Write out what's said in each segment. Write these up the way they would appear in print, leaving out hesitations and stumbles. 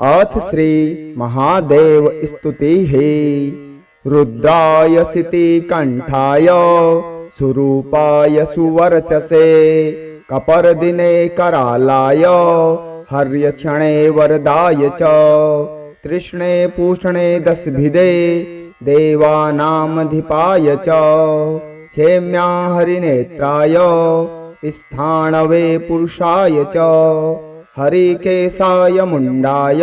अथ श्री महादेव स्तुतिः। रुद्राय सिति कंठाय सुरूपाय सुवर्चसे कपर्दिने करालाय हर्यक्षणे वरदाय च तृष्णे पूष्णे दशभिदे देवानामधिपाय च क्षेम्या हरिनेत्राय स्थाणवे पुरुषाय च हरिकेशाय मुण्डाय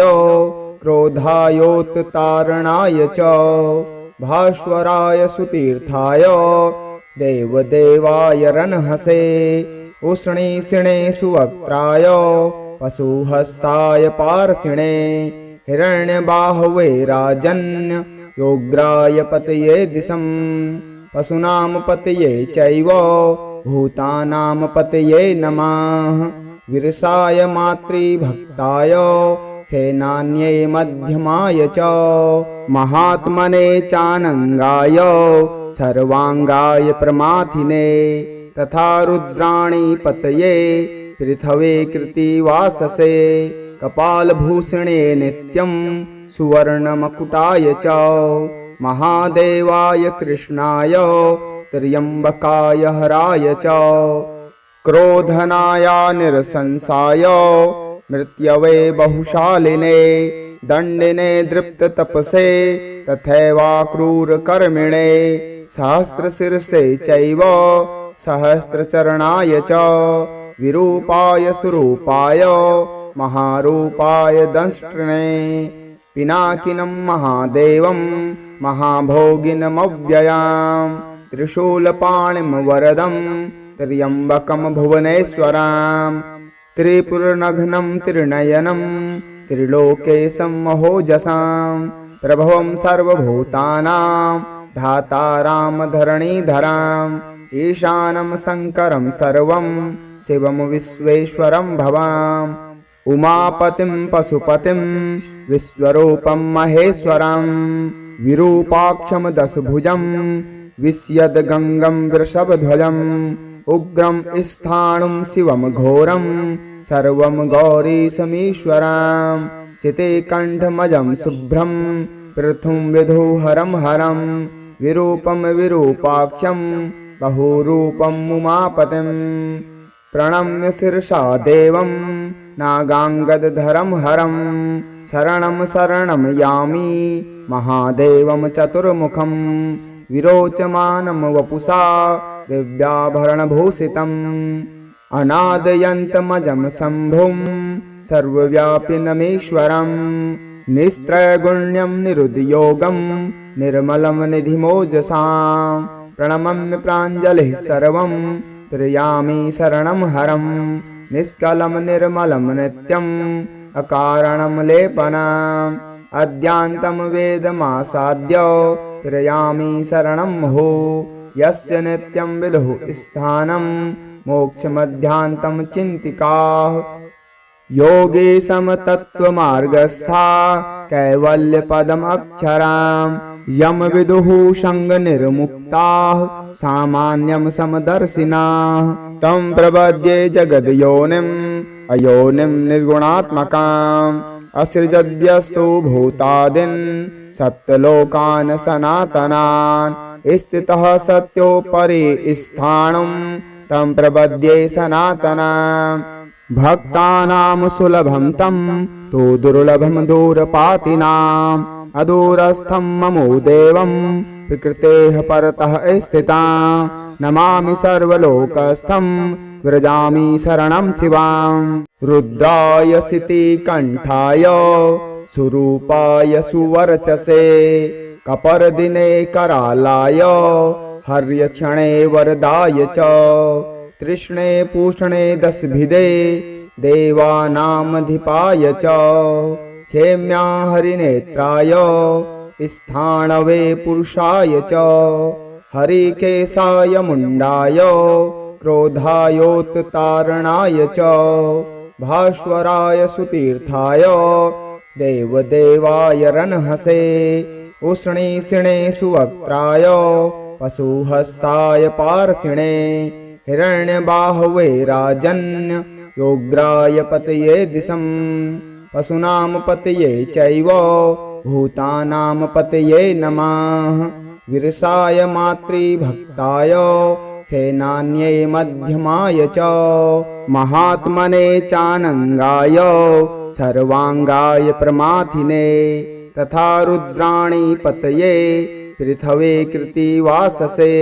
क्रोधायोत्तारणाय च भास्वराय सुतीर्थाय देवदेवाय रन्हसे उष्णीषिणे सुवक्त्राय पशुहस्ताय पार्षिणे हिरण्यबाहवे राजन् योग्राय पतये दिशम् पशूनां पतये चैव भूतानां पतये नमः विरसाय मातृभक्ताय सेनान्ये मध्यमाय च महात्मने चानंगाय सर्वांगाय प्रमाथिने तथा रुद्राणि पतये पृथवे कृतिवाससे कपालभूषणे नित्यं सुवर्णमकुटाय च महादेवाय कृष्णाय त्र्यंबकाय हराय च क्रोधनाय निरसंसाय मृत्यवे बहुशालिने दंडिने दृप्ततपसे तथैवाक्रूरकर्मिणे सहस्रशीर्षे चैव सहस्रचरणाय च विरूपाय सुरूपाय महारूपाय दंष्ट्रिणे पिनाकिनं महादेवं महाभोगिनमव्ययां त्रिशूलपाणिं वरदं त्र्यंबकं भुवनेश्वरां त्रिपुरनघनं त्रिनयनं त्रिलोकेशं महोजसां प्रभवं सर्वभूतानां धातारां धरणीधरां ईशानं शङ्करं सर्वं शिवं विश्वेश्वरं भवाम् उमापतिं पशुपतिं विश्वरूपं महेश्वरं विरूपाक्षं दशभुजं विश्यद्गङ्गं वृषभध्वजम् उग्रं स्थाणुं शिवं घोरं सर्वं गौरीशमीश्वरं सितेकण्ठमजं शुभ्रं पृथुं विधुहरं हरं विरूपं विरूपाक्षं बहुरूपं उमापतिं प्रणम्य शिरसा देवं नागाङ्गदधरं हरं शरणं शरणं यामि महादेवं चतुर्मुखं विरोचमानं वपुषा दिव्याभरणभूषितम् अनादयन्तमजं शम्भुं सर्वव्यापिनमीश्वरं निस्त्रैगुण्यं निरुद्योगं निर्मलं निधिमोजसां प्रणमम्य प्राञ्जलिः सर्वं प्रियामि शरणं हरं निष्कलं निर्मलं नित्यम् अकारणं लेपनम् अद्यान्तं वेदमासाद्य प्रियामि शरणं हो यस्य नित्यं विदुः स्थानं मोक्षमध्यान्तं चिन्तिकाः योगेशं तत्त्वमार्गस्था कैवल्यपदमक्षरां यं विदुः सङ्गनिर्मुक्ताः सामान्यं समदर्शिनाः तं प्रपद्ये जगद्योनिम् अयोनिं निर्गुणात्मकाम् असृजद्यस्तु भूतादिन् सप्तलोकान् सनातनान् स्थितः सत्योपरि स्थाणुं तं प्रपद्ये सनातनाम् भक्तानां सुलभं तं तु दुर्लभं दूरपातिनाम् अदूरस्थं ममो देवं प्रकृतेः परतः स्थितां नमामि सर्वलोकस्थं व्रजामि शरणं शिवां रुद्राय सिति कंठाय सुरूपाय सुवर्चसे कपर्दिने करालाय हर्यक्षणे वरदाय च तृष्णे पूष्णे दशभिदे देवानामधिपाय च क्षेम्या हरिनेत्राय स्थाणवे पुरुषाय च हरिकेशाय मुण्डाय क्रोधायोत्तारणाय च भास्वराय सुतीर्थाय देवदेवाय रन्हसे उष्णीषिणे सुवक्त्राय पशुहस्ताय पार्षिणे हिरण्यबाहवे राजन् योग्राय पतये दिशम् पशूनां पतये चैव भूतानां पतये नमः। विरसाय मातृभक्ताय सेनान्ये मध्यमाय च महात्मने चानङ्गाय सर्वाङ्गाय प्रमाथिने तथा रुद्राणि पतये पृथवे कृतिवाससे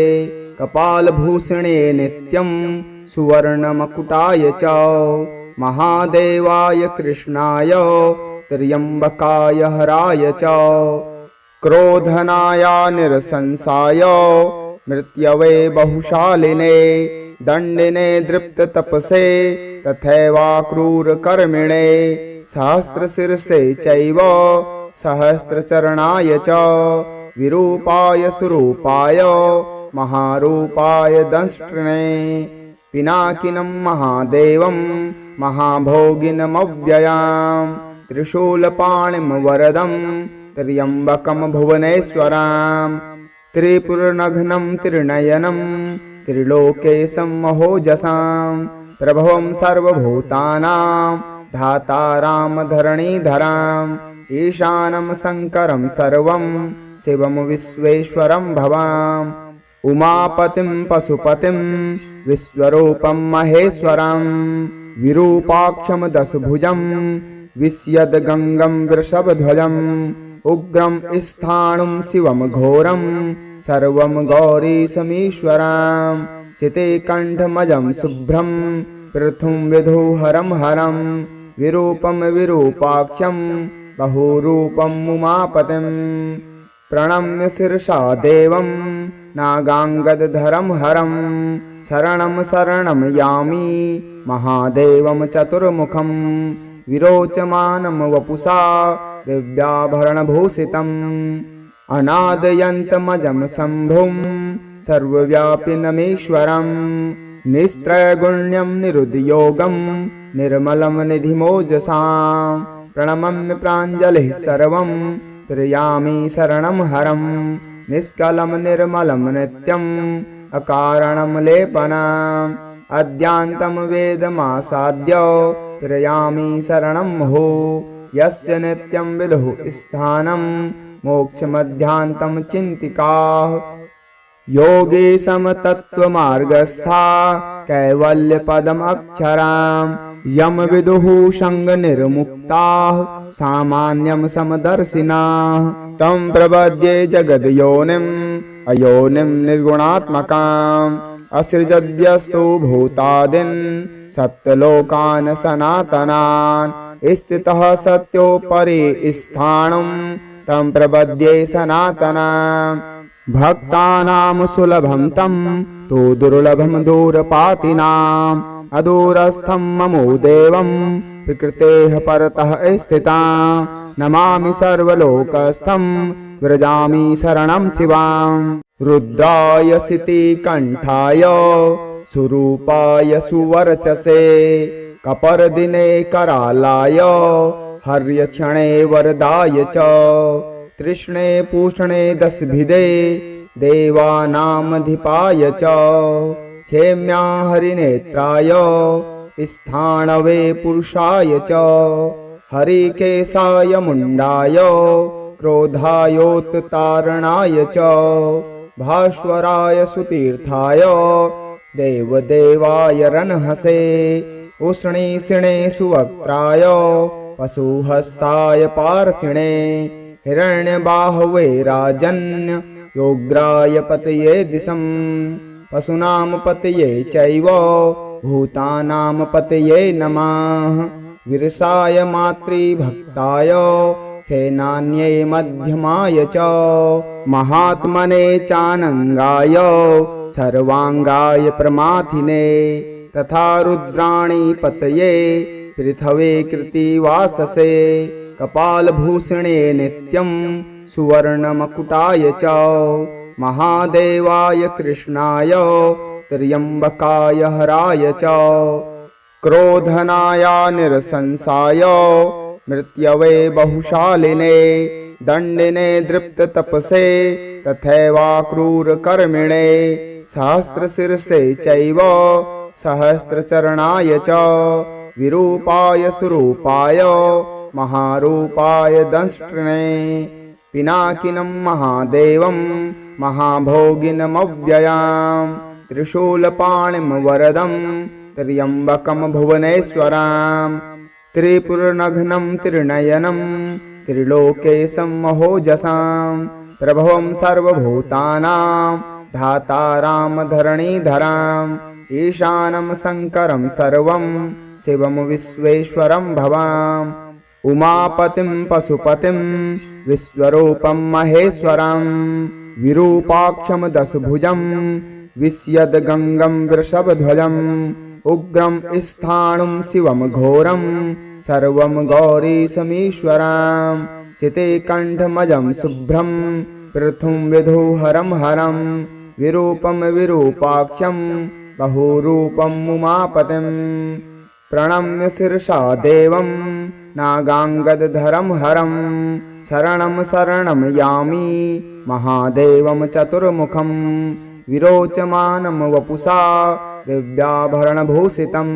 कपालभूषणे नित्यं सुवर्णमकुटाय च महादेवाय कृष्णाय त्र्यम्बकाय हराय च क्रोधनाय निरसंसाय मृत्यवे बहुशालिने दण्डिने दृप्ततपसे तथैवाक्रूरकर्मिणे सहस्रशिरसे चैव सहस्रचरणाय च विरूपाय सुरूपाय महारूपाय दंष्ट्रिणे पिनाकिनं महादेवं महाभोगिनमव्ययां त्रिशूलपाणिं वरदं त्र्यम्बकं भुवनेश्वरां त्रिपुरनघनं त्रिनयनं त्रिलोकेशं महोजसां प्रभवं सर्वभूतानां धातारां धरणीधराम् ईशानं शङ्करं सर्वं शिवं विश्वेश्वरं भवाम् उमापतिं पशुपतिं विश्वरूपं महेश्वरं विरूपाक्षं दशभुजं विश्यद्गङ्गं वृषभध्वजम् उग्रं स्थाणुं शिवं घोरं सर्वं गौरीशमीश्वरं सितेकण्ठमजं शुभ्रं पृथुं विधुहरं हरं विरूपं विरूपाक्षं बहुरूपं उमापतिं प्रणम्य शिरसा देवं नागाङ्गदधरं हरं शरणं शरणं यामि महादेवं चतुर्मुखं विरोचमानं वपुषा दिव्याभरणभूषितम् अनादयन्तमजं शम्भुं सर्वव्यापिनमीश्वरं निस्त्रैगुण्यं निरुद्योगं निर्मलं निधिमोजसां प्रणमम्य प्राञ्जलिः सर्वं त्र्यामि शरणं हरं निष्कलं निर्मलं नित्यम् अकारणं लेपनम् अद्यान्तं वेदमासाद्य त्र्यामि शरणं मुहुः यस्य नित्यं विदुः स्थानं मोक्षमध्यान्तं चिन्तिकाः योगेशं तत्त्वमार्गस्था कैवल्यपदमक्षरां यं विदुः सङ्गनिर्मुक्ताः सामान्यं समदर्शिनाः तं प्रपद्ये जगद्योनिम् अयोनिं निर्गुणात्मकाम् असृजद्यस्तु भूतादिन् सप्तलोकान् सनातनान् स्थितः सत्योपरि स्थाणुं तं प्रपद्ये सनातनाम् भक्तानां सुलभं तं तु दुर्लभं दूरपातिनाम् अदूरस्थं ममो देवं प्रकृतेः परतः स्थितां नमामि सर्वलोकस्थं व्रजामि शरणं शिवां रुद्राय सितिकण्ठाय सुरूपाय सुवर्चसे कपर्दिने करालाय हर्यक्षणे वरदाय च तृष्णे पूष्णे दशभिदे देवानामधिपाय च क्षेम्या हरिनेत्राय स्थाणवे पुरुषाय च हरिकेशाय मुण्डाय क्रोधायोत्तारणाय च भास्वराय सुतीर्थाय देवदेवाय रन्हसे उष्णीषिणे सुवक्त्राय पशुहस्ताय पार्षिणे हिरण्यबाहवे राजन् योग्राय पतये दिशम् पशूनां पतये चैव भूतानां पतये नमः विरसाय मातृभक्ताय सेनान्ये मध्यमाय च महात्मने चानङ्गाय सर्वाङ्गाय प्रमाथिने तथा रुद्राणि पतये पृथवे कृतिवाससे कपालभूषणे नित्यं सुवर्णमकुटाय च महादेवाय कृष्णाय त्र्यम्बकाय हराय च क्रोधनाय निरसंसाय मृत्यवे बहुशालिने दण्डिने दृप्ततपसे तथैवाक्रूरकर्मिणे सहस्रशिरसे चैव सहस्रचरणाय च विरूपाय सुरूपाय महारूपाय दंष्ट्रिणे पिनाकिनं महादेवं महाभोगिनमव्ययां त्रिशूलपाणिं वरदं त्र्यम्बकं भुवनेश्वरां त्रिपुरनघनं त्रिनयनं त्रिलोकेशं महोजसां प्रभवं सर्वभूतानां धातारां धरणीधराम् ईशानं शङ्करं सर्वं शिवं विश्वेश्वरं भवाम् उमापतिं पशुपतिं विश्वरूपं महेश्वरं विरूपाक्षं दशभुजं विश्यद्गङ्गं वृषभध्वजम् उग्रं स्थाणुं शिवं घोरं सर्वं गौरीशमीश्वरं शितेकण्ठमजं शुभ्रं पृथुं विधुहरं हरं विरूपं विरूपाक्षं बहुरूपं उमापतिं प्रणम्य शिरसा देवं नागाङ्गदधरं हरं शरणं शरणं यामि महादेवं चतुर्मुखं विरोचमानं वपुषा दिव्याभरणभूषितम्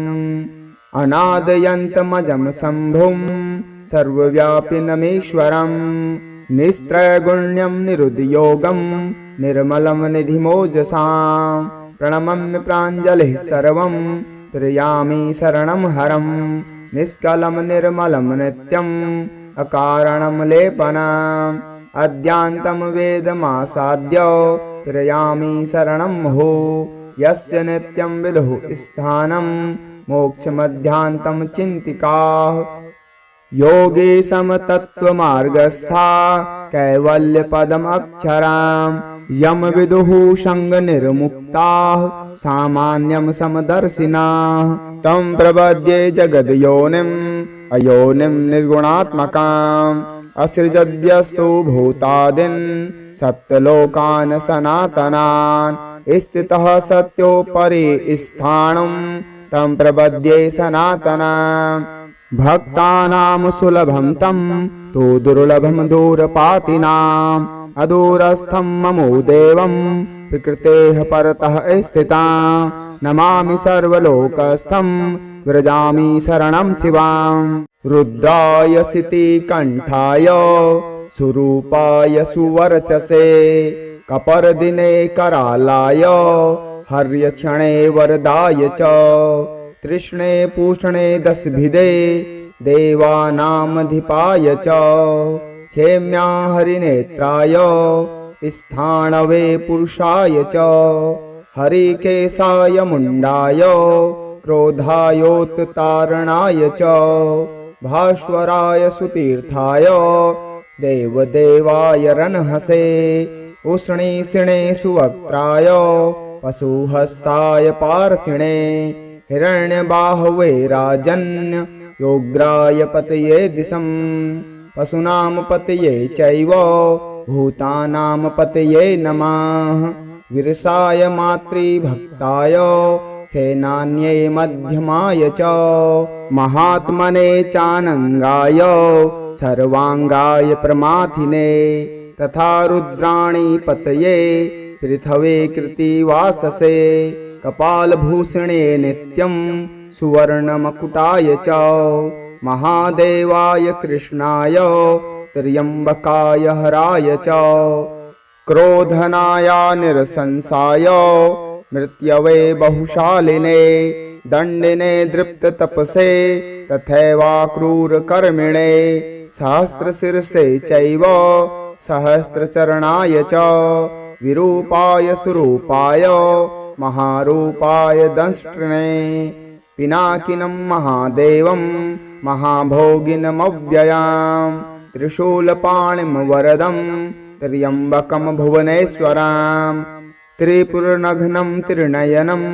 अनादयन्तमजं शम्भुं सर्वव्यापिनमीश्वरं निस्त्रैगुण्यं निरुद्योगं निर्मलं निधिमोजसां प्रणमम्य प्राञ्जलिः सर्वं प्रियामि शरणं हरं निष्कलं निर्मलं नित्यम् अकारणं लेपनम् अद्यान्तं वेदमासाद्य प्रियामि शरणं मुहुः यस्य नित्यं विदुः स्थानं मोक्षमध्यान्तं चिन्तिकाः योगेशं तत्त्वमार्गस्था कैवल्यपदमक्षरां यं विदुः सङ्गनिर्मुक्ताः सामान्यं समदर्शिनाः तं प्रपद्ये जगद्योनिम् अयोनिं निर्गुणात्मकाम् असृजद्यस्तु भूतादिन् सप्तलोकान् सनातनान् स्थितः सत्योपरि स्थाणुं तं प्रपद्ये सनातनाम् भक्तानां सुलभं तं तु दुर्लभं दूरपातिनाम् अदूरस्थं ममो देवं प्रकृतेः परतः स्थितां नमामि सर्वलोकस्थं व्रजामि शरणं शिवां रुद्राय शितिकण्ठाय सुरूपाय सुवर्चसे कपर्दिने करालाय हर्यक्षणे वरदाय च तृष्णे पूष्णे दशभिदे देवानामधिपाय च क्षेम्या हरिनेत्राय स्थाणवे पुरुषाय च हरिकेशाय मुण्डाय क्रोधायोत्तारणाय च भास्वराय सुतीर्थाय देवदेवाय रन्हसे उष्णीषिणे सुवक्त्राय पशुहस्ताय पार्षिणे हिरण्यबाहवे राजन् योग्राय पतये दिशम् पशूनां पतये चैव भूतानां पतये नमः विरसाय मातृभक्ताय सेनान्ये मध्यमाय च महात्मने चानङ्गाय सर्वाङ्गाय प्रमाथिने तथा रुद्राणि पतये पृथवे कृतिवाससे कपालभूषणे नित्यं सुवर्णमकुटाय च महादेवाय कृष्णाय त्र्यम्बकाय हराय च क्रोधनाय निरसंसाय मृत्यवे बहुशालिने दण्डिने दृप्ततपसे तथैवाक्रूरकर्मिणे सहस्रशिरसे चैव सहस्रचरणाय च विरूपाय सुरूपाय महारूपाय दंष्ट्रिणे पिनाकिनं महादेवं महाभोगिनमव्ययां त्रिशूलपाणिं वरदं त्र्यम्बकं भुवनेश्वरां त्रिपुरनघनं त्रिनयनं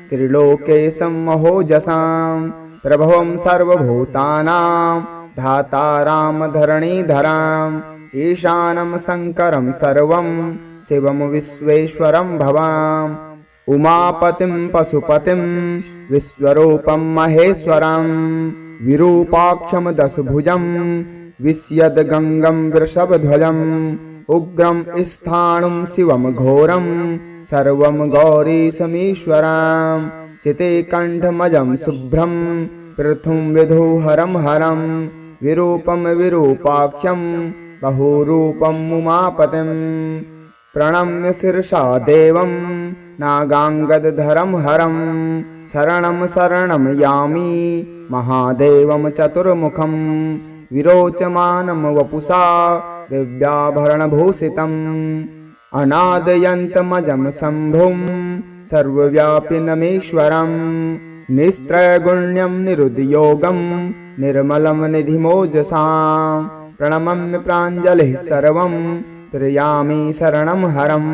त्रिलोकेशं महोजसां प्रभवं सर्वभूतानां धातारां धरणीधराम् ईशानं शङ्करं सर्वं शिवं विश्वेश्वरं भवाम् उमापतिं पशुपतिं विश्वरूपं महेश्वरं विरूपाक्षं दशभुजं विश्यद्गङ्गं वृषभध्वजम् उग्रं स्थाणुं शिवं घोरं सर्वं गौरीशमीश्वरं शितेकण्ठमजं शुभ्रं पृथुं विधुहरं हरं विरूपं विरूपाक्षं बहुरूपं उमापतिं प्रणम्य शिरसा देवं नागाङ्गदधरं हरं शरणं शरणं यामि महादेवं चतुर्मुखं विरोचमानं वपुषा दिव्याभरणभूषितम् अनादयन्तमजं शम्भुं सर्वव्यापिनमीश्वरं निस्त्रैगुण्यं निरुद्योगं निर्मलं निधिमोजसां प्रणमम्य प्राञ्जलिः सर्वं प्रियामि शरणं हरं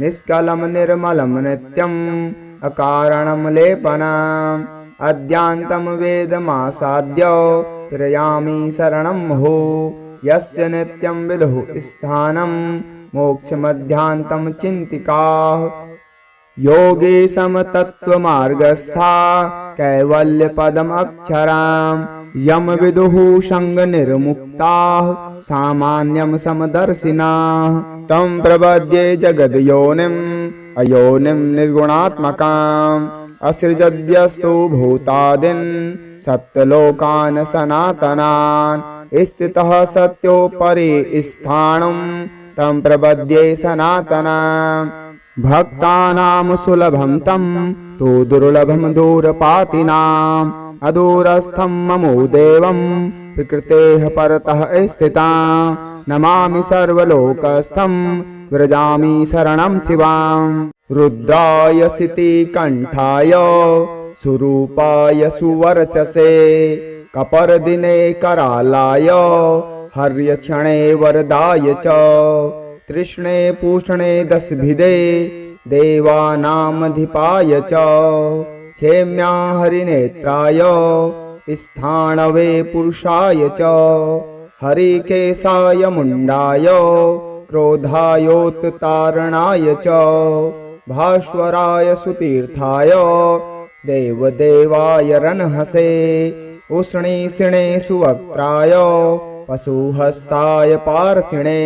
निष्कलं निर्मलं नित्यम् अकारणं लेपनम् अद्यान्तं वेदमासाद्य प्रियामि शरणं मुहुः यस्य नित्यं विदुः स्थानं मोक्षमध्यान्तं चिन्तिकाः योगे समतत्त्वमार्गस्था कैवल्यपदमक्षराम् यम विदुः सङ्गनिर्मुक्ताः सामान्यं समदर्शिनाः तं प्रपद्ये जगद्योनिम् अयोनिं निर्गुणात्मकाम् असृजद्यस्तु भूतादिन् सप्तलोकान् सनातनान् स्थितः सत्योपरि स्थाणुं तं प्रपद्ये सनातनाम् भक्तानां सुलभं तं तु दुर्लभं दूरपातिनाम् अदूरस्थं ममो देवं प्रकृतेः परतः स्थितां नमामि सर्वलोकस्थं व्रजामि शरणं शिवां रुद्राय सितिकण्ठाय सुरूपाय सुवर्चसे कपर्दिने करालाय हर्यक्षणे वरदाय च तृष्णे पूष्णे दशभिदे देवानामधिपाय च क्षेम्या हरिनेत्राय स्थाणवे पुरुषाय च हरिकेशाय मुण्डाय क्रोधायोत्तारणाय च भास्वराय सुतीर्थाय देवदेवाय रन्हसे उष्णीषिणे सुवक्त्राय पशुहस्ताय पार्षिणे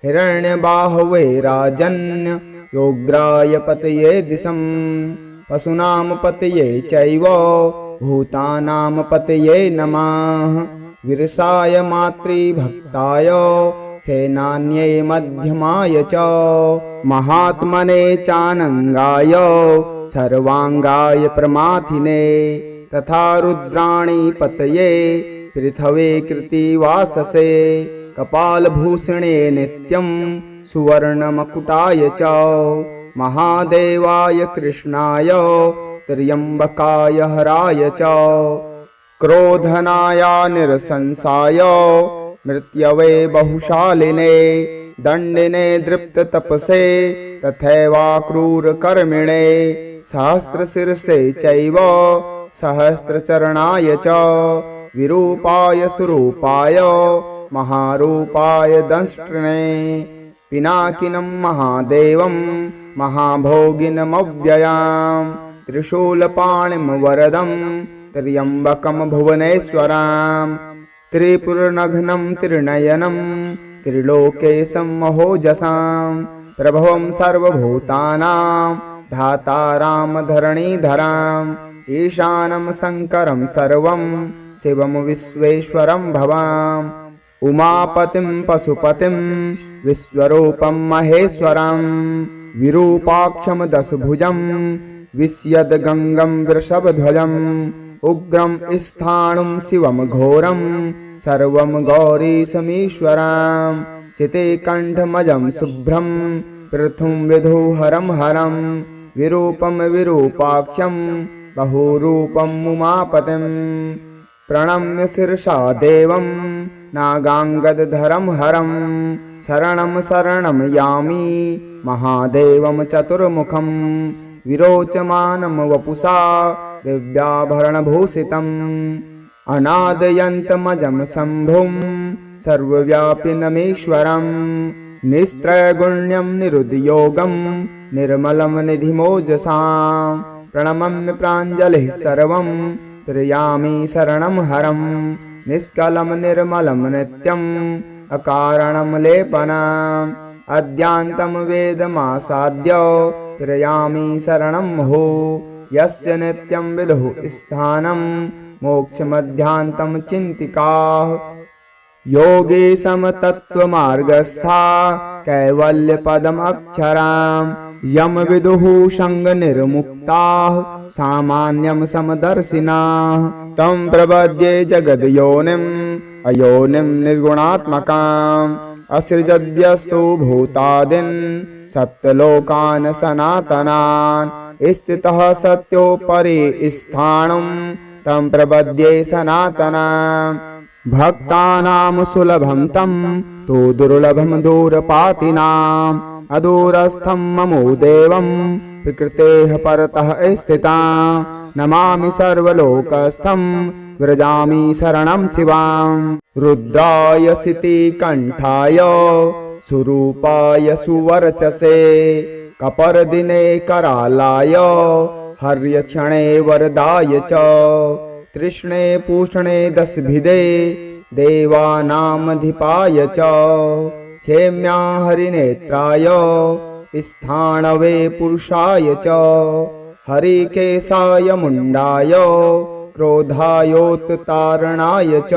हिरण्यबाहवे राजन् योग्राय पतये दिशं पशूनां पतये चैव भूतानां पतये नमः विरसाय मातृभक्ताय सेनान्ये मध्यमाय च महात्मने चानङ्गाय सर्वाङ्गाय प्रमाथिने तथा रुद्राणि पतये पृथवे कृतिवाससे कपालभूषणे नित्यं सुवर्णमकुटाय च महादेवाय कृष्णाय त्र्यम्बकाय हराय च क्रोधनाय निरसंसाय मृत्यवे बहुशालिने दण्डिने दृप्ततपसे तथैवाक्रूरकर्मिणे सहस्रशिरसे चैव सहस्रचरणाय च विरूपाय सुरूपाय महारूपाय दंष्ट्रिणे पिनाकिनं महादेवं महाभोगिनमव्ययां त्रिशूलपाणिं वरदं त्र्यम्बकं भुवनेश्वरां त्रिपुरनघ्नं त्रिनयनं त्रिलोकेशं महोजसां प्रभवं सर्वभूतानां धातारां धरणीधराम् ईशानं शङ्करं सर्वं शिवं विश्वेश्वरं भवाम् उमापतिं पशुपतिं विश्वरूपं महेश्वरं विरूपाक्षं दशभुजं विश्यद्गङ्गं वृषभध्वजम् उग्रं स्थाणुं शिवं घोरं सर्वं गौरीशमीश्वरं सितेकण्ठमजं शुभ्रं पृथुं विधुहरं हरं विरूपं विरूपाक्षं बहुरूपं उमापतिं प्रणम्य शिरसा देवं नागाङ्गदधरं हरं शरणं शरणं यामि महादेवं चतुर्मुखं विरोचमानं वपुषा दिव्याभरणभूषितम् अनादयन्तमजं शम्भुं सर्वव्यापिनमीश्वरं निस्त्रैगुण्यं निरुद्योगं निर्मलं निधिमोजसां प्रणमम्य प्राञ्जलिः सर्वं प्रियामि शरणं हरं निष्कलं निर्मलं नित्यम् अकारणं लेपनम् अद्यान्तं वेदमासाद्य प्रियामि शरणं मुहुः यस्य नित्यं विदुः स्थानं मोक्षमध्यान्तं चिन्तिकाः योगे समतत्त्वमार्गस्था कैवल्यपदमक्षराम् यम विदुः संगनिर्मुक्ताः सामान्यं समदर्शिनाः तं प्रपद्ये जगद्योनिम् अयोनिं निर्गुणात्मकाम् असृजद्यस्तु भूतादिन् सप्तलोकान् सनातनान् स्थितः सत्योपरि स्थाणुं तं प्रपद्ये सनातनाम् भक्तानां सुलभं तं तु दुर्लभं दूरपातिनाम् अदूरस्थं ममो देवं प्रकृतेः परतः स्थितां नमामि सर्वलोकस्थं व्रजामि शरणं शिवां रुद्राय सितिकण्ठाय सुरूपाय सुवर्चसे कपर्दिने करालाय हर्यक्षणे वरदाय च तृष्णे पूष्णे दशभिदे देवानामधिपाय च क्षेम्या हरिनेत्राय स्थाणवे पुरुषाय च हरिकेशाय मुण्डाय क्रोधायोत्तारणाय च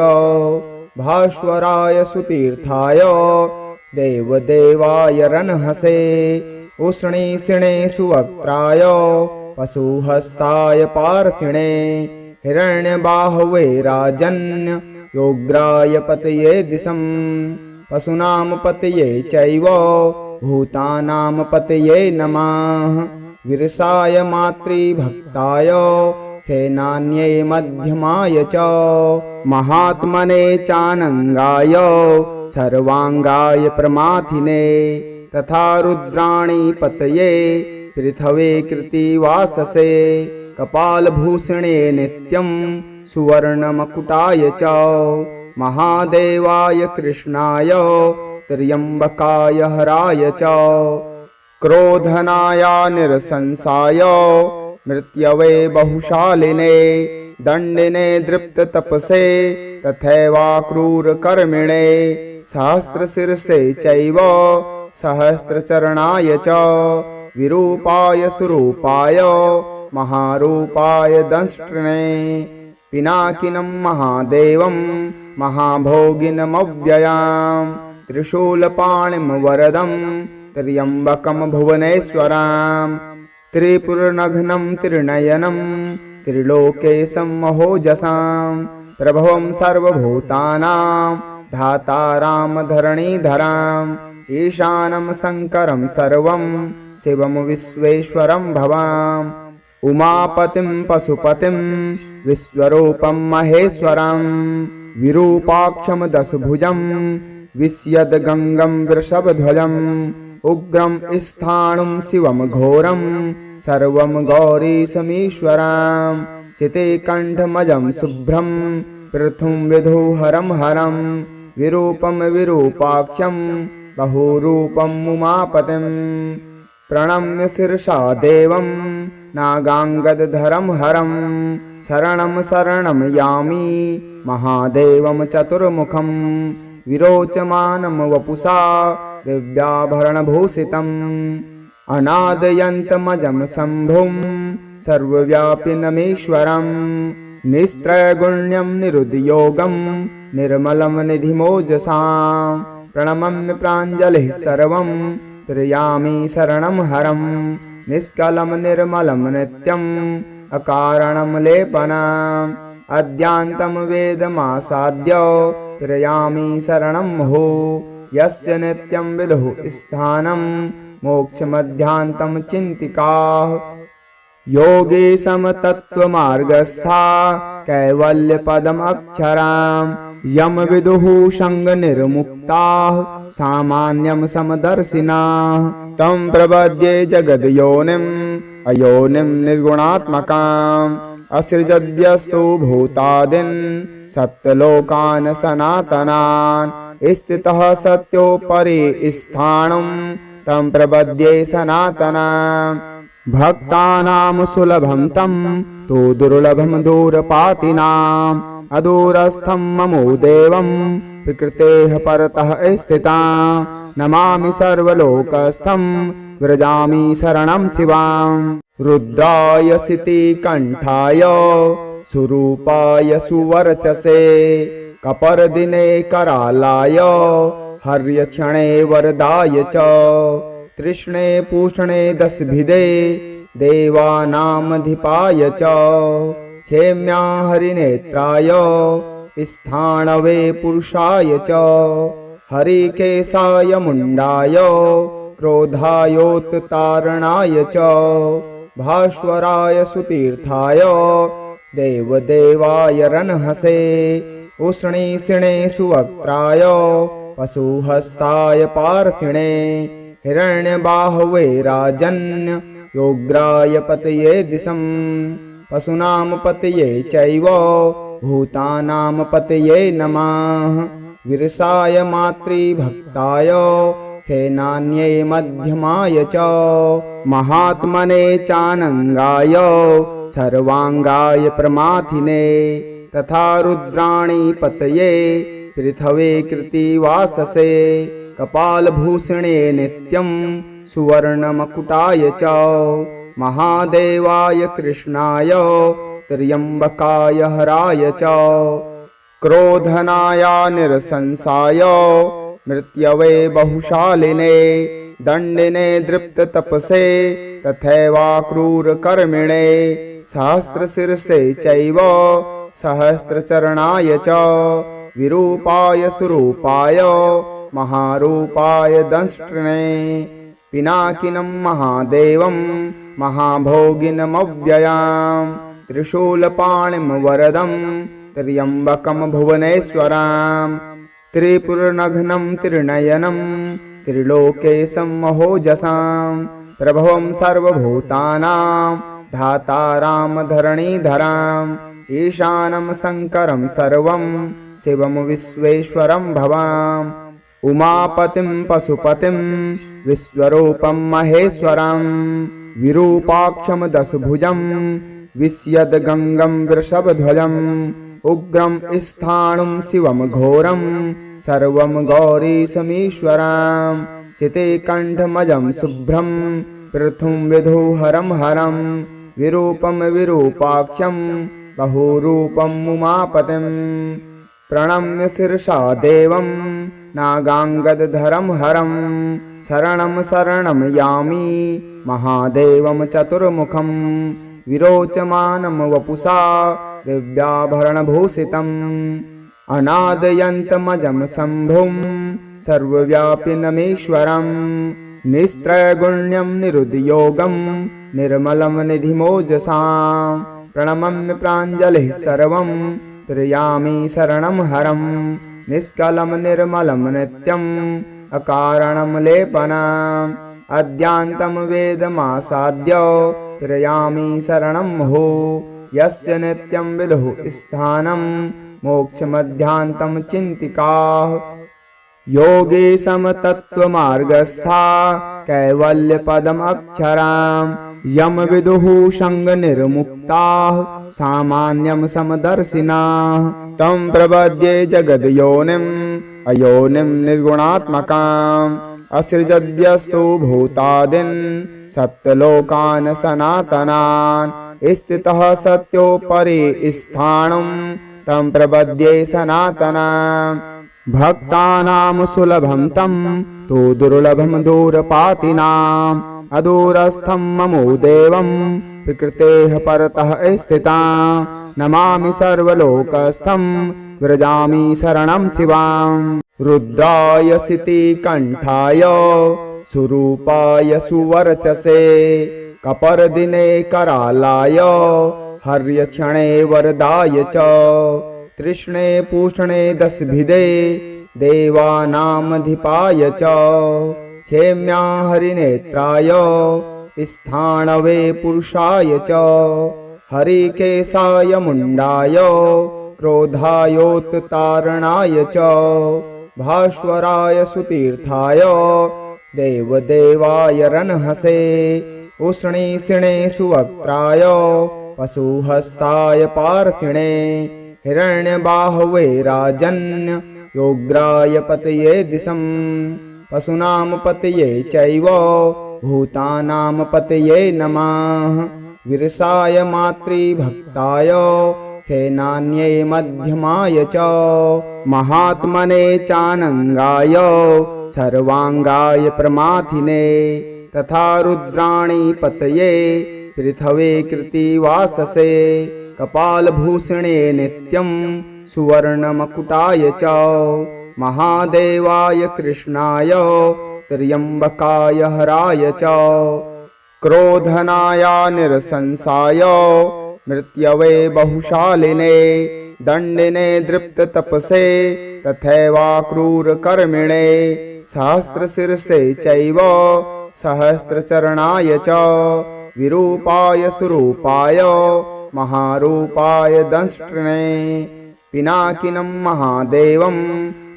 भास्वराय सुतीर्थाय देवदेवाय रन्हसे उष्णीषिणे सुवक्त्राय पशुहस्ताय पार्षिणे हिरण्यबाहवे राजन् योग्राय पतये दिशम् पशूनां पतये चैव भूतानां पतये नमः विरसाय मातृभक्ताय सेनान्ये मध्यमाय च महात्मने चानङ्गाय सर्वाङ्गाय प्रमाथिने तथा रुद्राणि पतये पृथवे कृतिवाससे कपालभूषणे नित्यं सुवर्णमकुटाय च महादेवाय कृष्णाय त्र्यम्बकाय हराय च क्रोधनाय निरसंसाय मृत्यवे बहुशालिने दण्डिने दृप्ततपसे तथैवाक्रूरकर्मिणे सहस्रशिरसे चैव सहस्रचरणाय च विरूपाय सुरूपाय महारूपाय दंष्ट्रणे पिनाकिनं महादेवं महाभोगिनमव्ययां त्रिशूलपाणिं वरदं त्र्यम्बकं भुवनेश्वरां त्रिपुरनघनं त्रिनयनं त्रिलोकेशं महोजसां प्रभवं सर्वभूतानां धातारां धरणीधराम् ईशानं शङ्करं सर्वं शिवं विश्वेश्वरं भवाम् उमापतिं पशुपतिं विश्वरूपं महेश्वरं विरूपाक्षं दशभुजं विश्यद्गङ्गं वृषभध्वजम् उग्रं स्थाणुं शिवं घोरं सर्वं गौरीशमीश्वरं शितिकण्ठमजं शुभ्रं पृथुं विधुहरं हरं विरूपं विरूपाक्षं बहुरूपं उमापतिं प्रणम्य शिरसा देवं नागाङ्गदधरं हरं शरणं शरणं यामि महादेवं चतुर्मुखं विरोचमानं वपुषा दिव्याभरणभूषितम् अनादयन्तमजं शम्भुं सर्वव्यापिनमीश्वरं निस्त्रैगुण्यं निरुद्योगं निर्मलं निधिमोजसां प्रणमम्य प्राञ्जलिः सर्वं त्रियामि शरणं हरं निष्कलं निर्मलं नित्यम् अकारणं लेपनम् अद्यान्तं वेदमासाद्य त्रियामि शरणं मुहुः यस्य नित्यं विदुः स्थानं मोक्षमध्यान्तं चिन्तिकाः योगे समतत्त्वमार्गस्था कैवल्यपदमक्षराम् यम विदुः संगनिर्मुक्ताः सामान्यं समदर्शिनाः तं प्रपद्ये जगद्योनिम् अयोनिं निर्गुणात्मकाम् असृजद्यस्तु भूतादिन् सप्तलोकान् सनातनान् स्थितः सत्योपरि स्थाणुं तं प्रपद्ये सनातनाम् भक्तानां सुलभं तं तु दुर्लभं दूरपातिनाम् अदूरस्थं ममो देवं प्रकृतेः परतः स्थितां नमामि सर्वलोकस्थं व्रजामि शरणं शिवां रुद्राय सितिकण्ठाय सुरूपाय सुवर्चसे कपर्दिने करालाय हर्यक्षणे वरदाय च तृष्णे पूष्णे दशभिदे देवानामधिपाय च क्षेम्या हरिनेत्राय स्थाणवे पुरुषाय च हरिकेशाय मुण्डाय क्रोधायोत्तारणाय च भास्वराय सुतीर्थाय देवदेवाय रन्हसे उष्णीषिणे सुवक्त्राय पशुहस्ताय पार्षिणे हिरण्यबाहवे राजन् योग्राय पतये दिशम् पशूनां पतये चैव भूतानां पतये नमः विरसाय मातृभक्ताय सेनान्ये मध्यमाय च महात्मने चानङ्गाय सर्वाङ्गाय प्रमाथिने तथा रुद्राणि पतये पृथवे कृतिवाससे कपालभूषणे नित्यं सुवर्णमकुटाय च महादेवाय कृष्णाय त्र्यम्बकाय हराय च क्रोधनाय निरसंसाय मृत्यवे बहुशालिने दण्डिने दृप्ततपसे तथैवाक्रूरकर्मिणे सहस्रशिरसे चैव सहस्रचरणाय च विरूपाय सुरूपाय महारूपाय दंष्ट्रिणे पिनाकिनं महादेवं महाभोगिनमव्ययां त्रिशूलपाणिं वरदं त्र्यम्बकं भुवनेश्वरां त्रिपुरनघनं त्रिनयनं त्रिलोकेशं महोजसां प्रभवं सर्वभूतानां धातारां धरणीधराम् ईशानं शङ्करं सर्वं शिवं विश्वेश्वरं भवाम् उमापतिं पशुपतिं विश्वरूपं महेश्वरं विरूपाक्षं दशभुजं विश्यद्गङ्गं वृषभध्वजम् उग्रं स्थाणुं शिवं घोरं सर्वं गौरीशमीश्वरं शितिकण्ठमजं शुभ्रं पृथुं विधुहरं हरं विरूपं विरूपाक्षं बहुरूपं उमापतिं प्रणम्य शिरसा देवं नागाङ्गदधरं हरं शरणं शरणं यामि महादेवं चतुर्मुखं विरोचमानं वपुषा दिव्याभरणभूषितम् अनादयन्तमजं शम्भुं सर्वव्यापिनमीश्वरं निस्त्रैगुण्यं निरुद्योगं निर्मलं निधिमोजसां प्रणमम्य प्राञ्जलिः सर्वं प्रियामि शरणं हरं निष्कलं निर्मलं नित्यम् अकारणं लेपनम् अद्यान्तं वेदमासाद्य प्रियामि शरणं मुहुः यस्य नित्यं विदुः स्थानं मोक्षमध्यान्तं चिन्तिकाः योगेशं तत्त्वमार्गस्था कैवल्यपदमक्षरां यं विदुः सङ्गनिर्मुक्ताः सामान्यं समदर्शिनाः तं प्रपद्ये जगद्योनिम् अयोनिं निर्गुणात्मकाम् असृजद्यस्तु भूतादिन् सप्तलोकान् सनातनान् स्थितः सत्योपरि स्थाणुं तं प्रपद्ये सनातनाम् भक्तानां सुलभं तं तु दुर्लभं दूरपातिनाम् अदूरस्थं ममो देवं प्रकृतेः परतः स्थितां नमामि सर्वलोकस्थं व्रजामि शरणं शिवां रुद्राय शितिकण्ठाय सुरूपाय सुवर्चसे कपर्दिने करालाय हर्यक्षणे वरदाय च तृष्णे पूष्णे दशभिदे देवानामधिपाय च क्षेम्या हरिनेत्राय स्थाणवे पुरुषाय च हरिकेशाय मुण्डाय क्रोधायोत्तारणाय च भास्वराय सुतीर्थाय देवदेवाय रन्हसे उष्णीषिणे सुवक्त्राय पशुहस्ताय पार्षिणे हिरण्यबाहवे राजन् योग्राय पतये दिशम् पशूनां पतये चैव भूतानां पतये नमः विरसाय मातृभक्ताय सेनान्ये मध्यमाय च महात्मने चानंगाय सर्वांगाय प्रमाथिने तथा रुद्राणि पतये पृथवे कृतिवाससे कपालभूषणे नित्यं सुवर्णमकुटाय च महादेवाय कृष्णाय त्र्यंबकाय हराय च क्रोधनाय निरसंसाय मृत्यवे बहुशालिने दंडिने दृप्ततपसे तथैवाक्रूरकर्मिणे सहस्रशिरसे चैव सहस्रचरणाय च विरूपाय सुरूपाय महारूपाय दंष्ट्रिणे पिनाकिनं महादेवं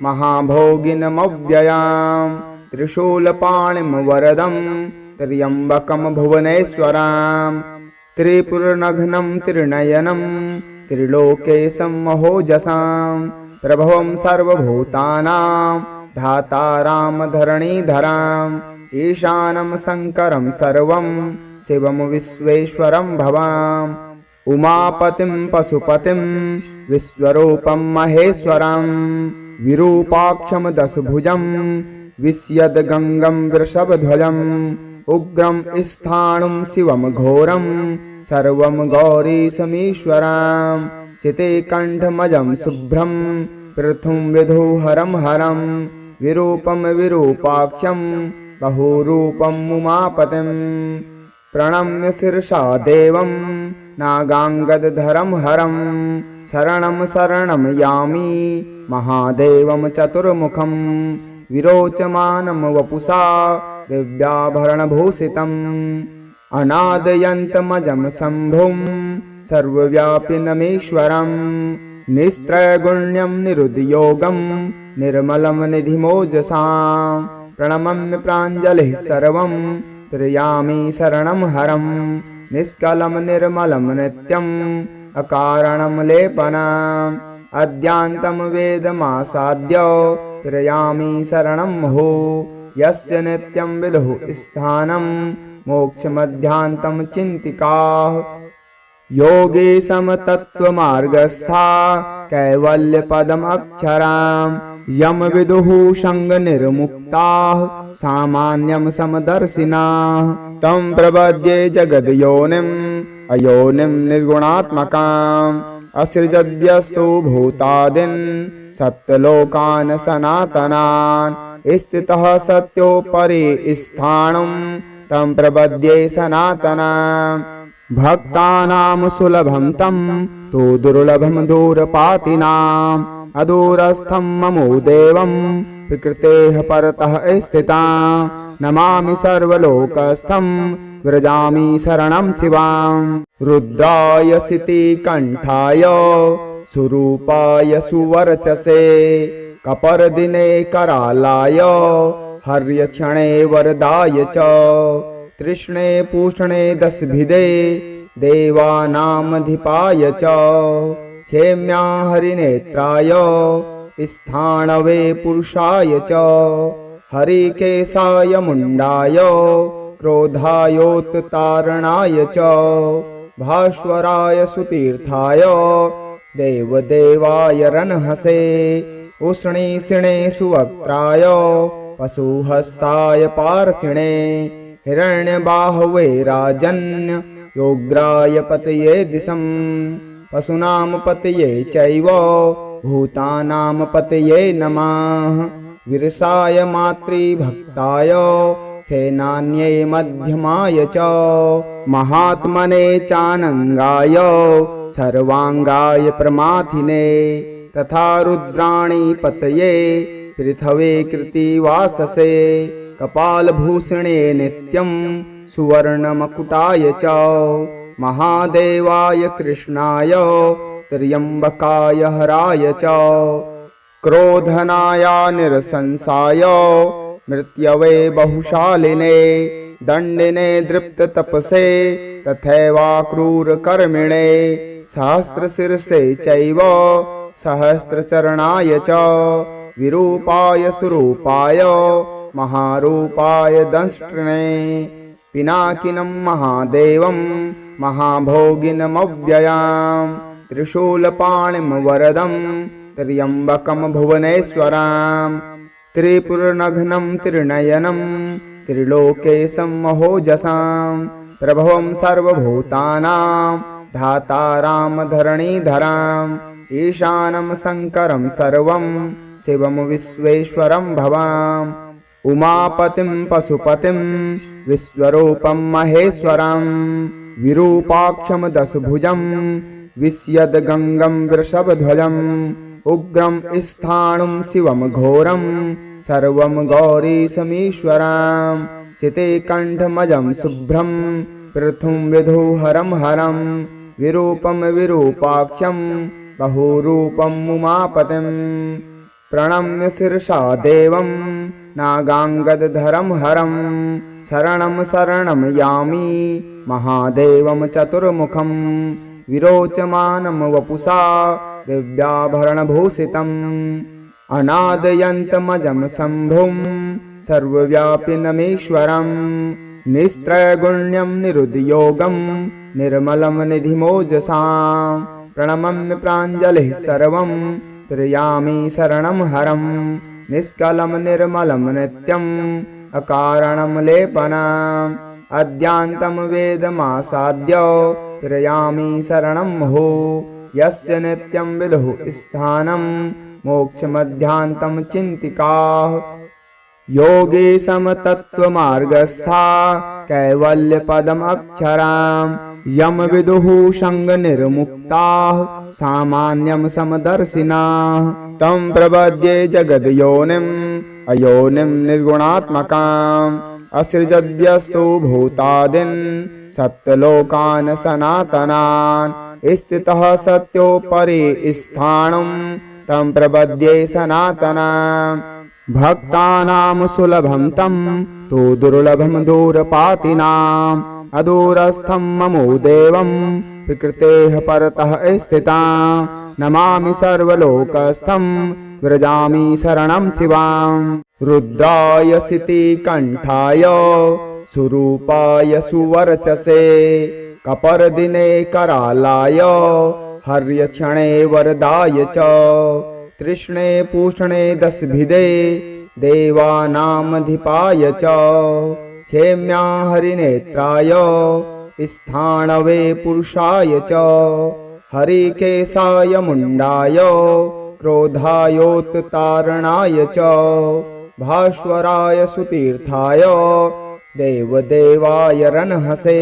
महाभोगिनमव्ययां त्रिशूलपाणिं वरदं त्र्यम्बकं भुवनेश्वरां त्रिपुरनघनं त्रिनयनं त्रिलोकेशं महोजसां प्रभवं सर्वभूतानां धातारां धरणीधराम् ईशानं शङ्करं सर्वं शिवं विश्वेश्वरं भवाम् उमापतिं पशुपतिं विश्वरूपं महेश्वरं विरूपाक्षं दशभुजं विश्यद्गङ्गं वृषभध्वजम् उग्रं स्थाणुं शिवं घोरं सर्वं गौरीशमीश्वरं सितेकण्ठमजं शुभ्रं पृथुं विधुहरं हरं विरूपं विरूपाक्षं बहुरूपं उमापतिं प्रणम्य शिरसा देवं नागाङ्गदधरं हरं शरणं शरणं यामि महादेवं चतुर्मुखं विरोचमानं वपुषा दिव्याभरणभूषितम् अनादयन्तमजं शम्भुं सर्वव्यापिनमीश्वरं निस्त्रैगुण्यं निरुद्योगं निर्मलं निधिमोजसां प्रणमम्य प्राञ्जलिः सर्वं प्रियामि शरणं हरं निष्कलं निर्मलं नित्यम् अकारणं लेपनाम् अद्यान्तं वेदमासाद्य प्रियामि शरणं मुहुः यस्य नित्यं विदुः स्थानं मोक्षमध्यान्तं चिन्तिकाः योगेशं तत्त्वमार्गस्था कैवल्यपदमक्षरां यं विदुः सङ्गनिर्मुक्ताः सामान्यं समदर्शिनाः तं प्रपद्ये जगद्योनिम् अयोनिं निर्गुणात्मकाम् असृजद्यस्तु भूतादिन् सप्तलोकान् सनातनान् स्थितः सत्योपरि स्थाणुं तं प्रपद्ये सनातनाम् भक्तानां सुलभं तं तु दुर्लभं दूरपातिनाम् अदूरस्थं ममो देवं प्रकृतेः परतः स्थितां नमामि सर्वलोकस्थं व्रजामि शरणं शिवां रुद्राय सितिकण्ठाय सुरूपाय सुवर्चसे कपर्दिने करालाय हर्यक्षणे वरदाय च तृष्णे पूष्णे दशभिदे देवानामधिपाय च क्षेम्या हरिनेत्राय स्थाणवे पुरुषाय च हरिकेशाय मुण्डाय क्रोधायोत्तारणाय च भास्वराय सुतीर्थाय देवदेवाय रन्हसे उष्णीषिणे सुवक्त्राय पशुहस्ताय पारसिणे हिरण्यबाहवे राजन् योग्राय पतये दिशम् पशूनां पतये चैव भूतानां पतये नमः विरसाय मातृभक्ताय सेनान्ये मध्यमाय च महात्मने चानंगाय सर्वांगाय प्रमाथिने तथा रुद्राणि पतये पृथवे कृतिवाससे कपालभूषणे नित्यं सुवर्णमकुटाय च महादेवाय कृष्णाय त्र्यंबकाय हराय च क्रोधनाय निरसंसाय मृत्यवे बहुशालिने दंडिने दृप्ततपसे तथैवाक्रूरकर्मिणे सहस्रशिरसे चैव सहस्रचरणाय च विरूपाय सुरूपाय महारूपाय दंष्ट्रिणे पिनाकिनं महादेवं महाभोगिनमव्ययां त्रिशूलपाणिं वरदं त्र्यम्बकं भुवनेश्वरं त्रिपुरनघनं त्रिनयनं त्रिलोकेशं महोजसां प्रभवं सर्वभूतानां धातारां धरणीधराम् ईशानं शङ्करं सर्वं शिवं विश्वेश्वरं भवाम् उमापतिं पशुपतिं विश्वरूपं महेश्वरं विरूपाक्षं दशभुजं विश्यद्गङ्गं वृषभध्वजम् उग्रं स्थाणुं शिवं घोरं सर्वं गौरीशमीश्वरं सितेकण्ठमजं शुभ्रं पृथुं विधुहरं हरं विरूपं विरूपाक्षं बहुरूपं उमापतिं प्रणम्य शिरसा देवं नागाङ्गदधरं हरं शरणं शरणं यामि महादेवं चतुर्मुखं विरोचमानं वपुषा दिव्याभरणभूषितम् अनादयन्तमजं शम्भुं सर्वव्यापिनमीश्वरं निस्त्रैगुण्यं निरुद्योगं निर्मलं निधिमोजसां प्रणमम्य प्राञ्जलिः सर्वं प्रियामि शरणं हरं निष्कलं निर्मलं नित्यम् अकारणं लेपनम् अद्यान्तं वेदमासाद्य प्रियामि शरणं मुहुः यस्य नित्यं विदुः स्थानं मोक्षमध्यान्तं चिन्तिकाः योगीशं तत्त्वमार्गस्था कैवल्यपदमक्षरां यं विदुः सङ्गनिर्मुक्ताः सामान्यं समदर्शिनाः तं प्रपद्ये जगद्योनिम् अयोनिं निर्गुणात्मकाम् असृजद्यस्तु भूतादिन् सप्तलोकान् सनातनान् स्थितः सत्योपरि स्थाणुं तं प्रपद्ये सनातनाम् भक्तानां सुलभं तं तु दुर्लभं दूरपातिनाम् अदूरस्थं ममो देवं प्रकृतेः परतः स्थितां नमामि सर्वलोकस्थं व्रजामि शरणं शिवां रुद्राय सितिकण्ठाय सुरूपाय सुवर्चसे कपर्दिने करालाय हर्यक्षणे वरदाय च तृष्णे पूष्णे दशभिदे देवानामधिपाय च क्षेम्या हरिनेत्राय स्थाणवे पुरुषाय च हरिकेशाय मुण्डाय क्रोधायोत्तारणाय च भास्वराय सुतीर्थाय देवदेवाय रन्हसे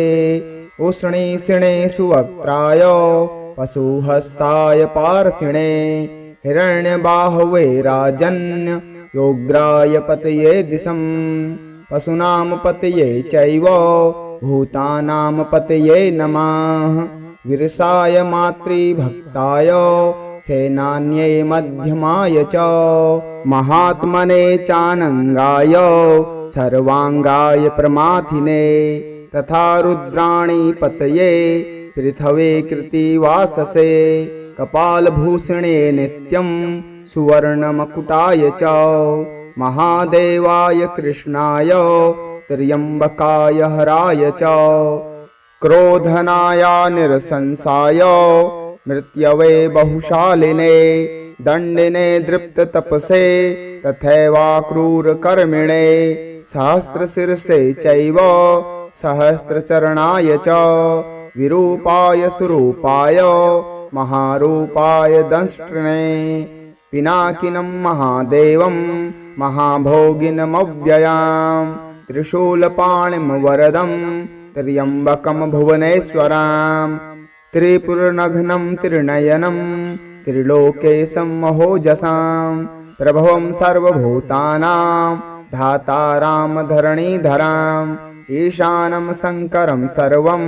उष्णीषिणे सुवक्त्राय पशुहस्ताय पार्षिणे हिरण्यबाहवे राजन् योग्राय पतये दिशम् पशूनां पतये चैव भूतानां पतये नमः विरसाय मातृभक्ताय सेनान्ये मध्यमाय च महात्मने चानङ्गाय सर्वाङ्गाय प्रमाथिने तथा रुद्राणि पतये पृथवे कृतिवाससे कपालभूषणे नित्यं सुवर्णमकुटाय च महादेवाय कृष्णाय त्र्यम्बकाय हराय च क्रोधनाय निरसंसाय मृत्यवे बहुशालिने दण्डिने दृप्ततपसे तथैवाक्रूरकर्मिणे सहस्रशिरसे चैव सहस्रचरणाय च विरूपाय सुरूपाय महारूपाय दंष्ट्रणे पिनाकिनं महादेवं महाभोगिनमव्ययां त्रिशूलपाणिं वरदं त्र्यम्बकं भुवनेश्वरं त्रिपुरनघनं त्रिनयनं त्रिलोकेशं महोजसां प्रभवं सर्वभूतानां धातारां धरणीधराम् ईशानं शङ्करं सर्वं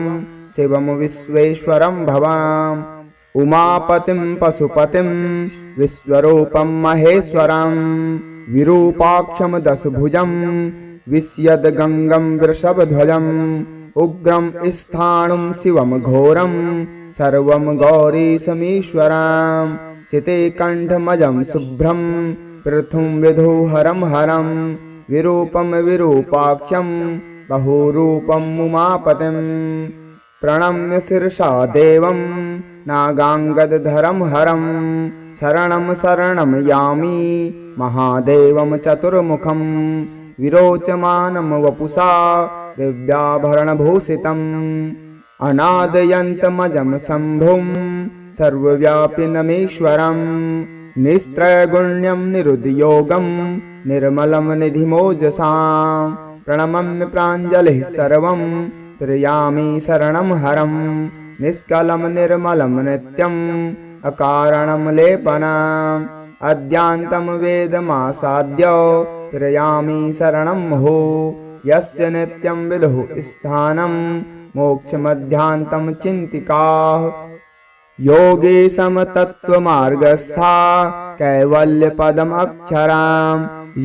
शिवं विश्वेश्वरं भवाम् उमापतिं पशुपतिं विश्वरूपं महेश्वरं विरूपाक्षं दशभुजं विश्यद्गङ्गं वृषभध्वजम् उग्रं स्थाणुं शिवं घोरं सर्वं गौरीशमीश्वरं सितेकण्ठमजं शुभ्रं पृथुं विधुहरं हरं विरूपं विरूपाक्षं बहुरूपं उमापतिं प्रणम्य शिरसा देवं नागाङ्गदधरं हरं शरणं शरणं यामि महादेवं चतुर्मुखं विरोचमानं वपुषा दिव्याभरणभूषितम् अनादयन्तमजं शम्भुं सर्वव्यापिनमीश्वरं निस्त्रैगुण्यं निरुद्योगं निर्मलं निधिमोजसां प्रणमम्य प्राञ्जलिः सर्वं प्रियामि शरणं हरं निष्कलं निर्मलं नित्यम् अकारणं लेपनम् अद्यान्तं वेदमासाद्य प्रियामि शरणं मुहुः यस्य नित्यं विदुः स्थानं मोक्षमध्यान्तं चिन्तिकाः योगे समतत्त्वमार्गस्था कैवल्यपदमक्षरां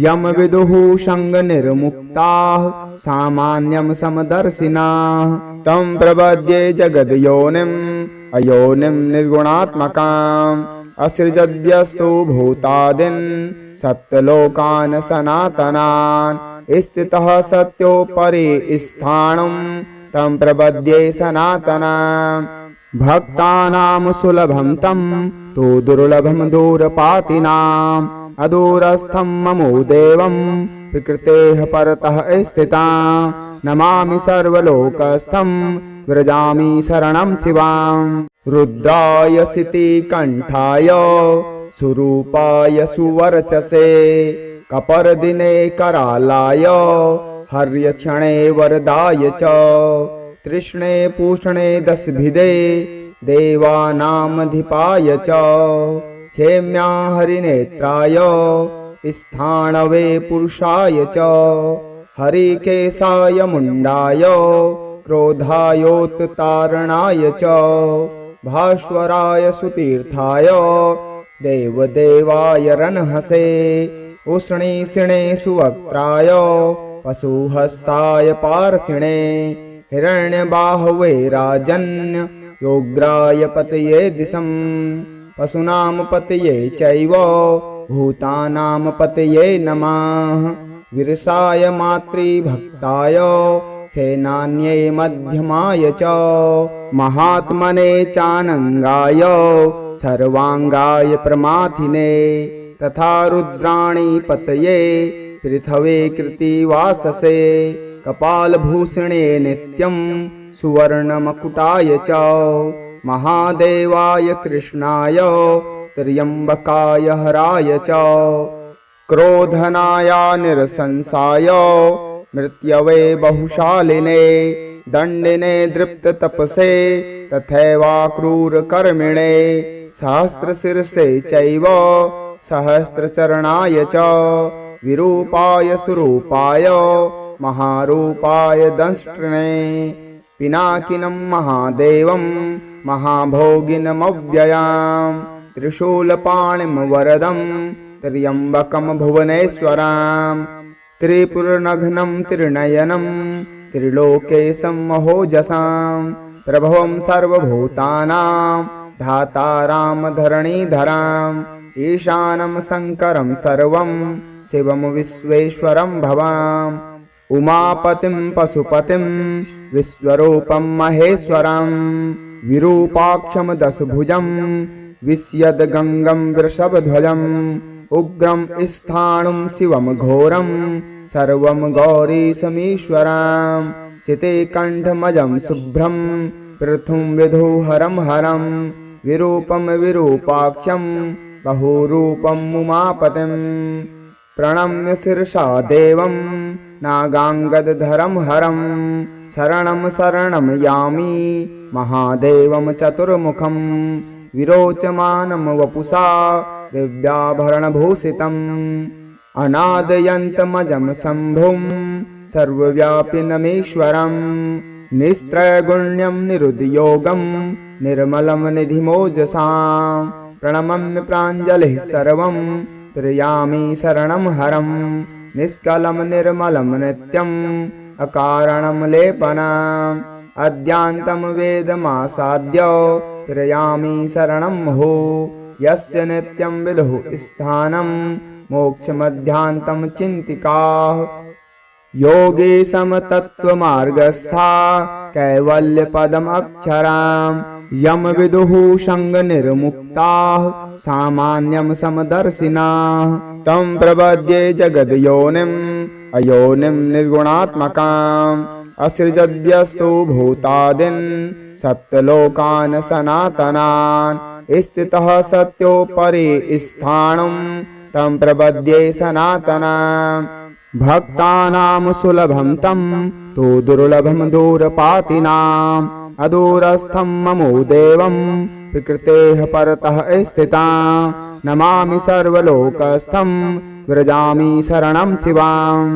यं विदुः सङ्गनिर्मुक्ताः सामान्यं समदर्शिनाः तं प्रपद्ये जगद्योनिम् अयोनिं निर्गुणात्मकाम् असृजद्यस्तु भूतादिन् सप्तलोकान् सनातनान् स्थितः सत्योपरि स्थाणुं तं प्रपद्ये सनातनाम् भक्तानां सुलभं तं तु दुर्लभं दूरपातिनाम् अदूरस्थं ममो देवं प्रकृतेः परतः स्थितां नमामि सर्वलोकस्थं व्रजामि शरणं शिवां रुद्राय सितिकण्ठाय सुरूपाय सुवर्चसे कपर्दिने करालाय हर्यक्षणे वरदाय च तृष्णे पूष्णे दशभिदे देवानामधिपाय च क्षेम्या हरिनेत्राय स्थाणवे पुरुषाय च हरिकेशाय मुण्डाय क्रोधायोत्तारणाय च भास्वराय सुतीर्थाय देवदेवाय रन्हसे उष्णीषिणे सुवक्त्राय पशुहस्ताय पार्षिणे हिरण्यबाहवे राजन् योग्राय पतये दिशम् पशूनां पतये चैव भूतानां पतये नमः विरसाय मातृभक्ताय सेनान्ये मध्यमाय च महात्मने चानङ्गाय सर्वाङ्गाय प्रमाथिने तथा रुद्राणि पतये पृथवे कृतिवाससे कपालभूषणे नित्यं सुवर्णमकुटाय च महादेवाय कृष्णाय त्र्यम्बकाय हराय च क्रोधनाय निरसंसाय मृत्यवे बहुशालिने दण्डिने दृप्ततपसे तथैवाक्रूरकर्मिणे सहस्रशिरसे चैव सहस्रचरणाय च विरूपाय सुरूपाय महारूपाय दंष्ट्रणे पिनाकिनं महादेवं महाभोगिनमव्ययां त्रिशूलपाणिं वरदं त्र्यम्बकं भुवनेश्वरां त्रिपुरनघनं त्रिनयनं त्रिलोकेशं महोजसां प्रभवं सर्वभूतानां धातारां धरणीधराम् ईशानं शङ्करं सर्वं शिवं विश्वेश्वरं भवाम् उमापतिं पशुपतिं विश्वरूपं महेश्वरं विरूपाक्षं दशभुजं विश्यद्गङ्गं वृषभध्वजम् उग्रं स्थाणुं शिवं घोरं सर्वं गौरीशमीश्वरं शितिकण्ठमजं शुभ्रं पृथुं विधुहरं हरं विरूपं विरूपाक्षं बहुरूपं उमापतिं प्रणम्य शिरसा देवं नागाङ्गदधरं हरं शरणं शरणं यामि महादेवं चतुर्मुखं विरोचमानं वपुषा दिव्याभरणभूषितम् अनादयन्तमजं शम्भुं सर्वव्यापिनमीश्वरं निस्त्रैगुण्यं निरुद्योगं निर्मलं निधिमोजसां प्रणमम्य प्राञ्जलिः सर्वं प्रियामि शरणं हरं निष्कलं निर्मलं नित्यम् अकारणं लेपनम् अद्यान्तं वेदमासाद्य प्रियामि शरणं मुहुः यस्य नित्यं विदुः स्थानं मोक्षमध्यान्तं चिन्तिकाः योगे समतत्त्वमार्गस्था कैवल्यपदमक्षरां यम विदुः संगनिर्मुक्ताः सामान्यं समदर्शिनाः तं प्रपद्ये जगद्योनिम् अयोनिं निर्गुणात्मकाम् असृजद्यस्तु भूतादिन् सप्तलोकान् सनातनान् स्थितः सत्योपरि स्थाणुं तं प्रपद्ये सनातनम् भक्तानां सुलभं तं तु दुर्लभं दूरपातिनाम् अदूरस्थं ममो देवं प्रकृतेः परतः स्थितां नमामि सर्वलोकस्थं व्रजामि शरणं शिवाम्।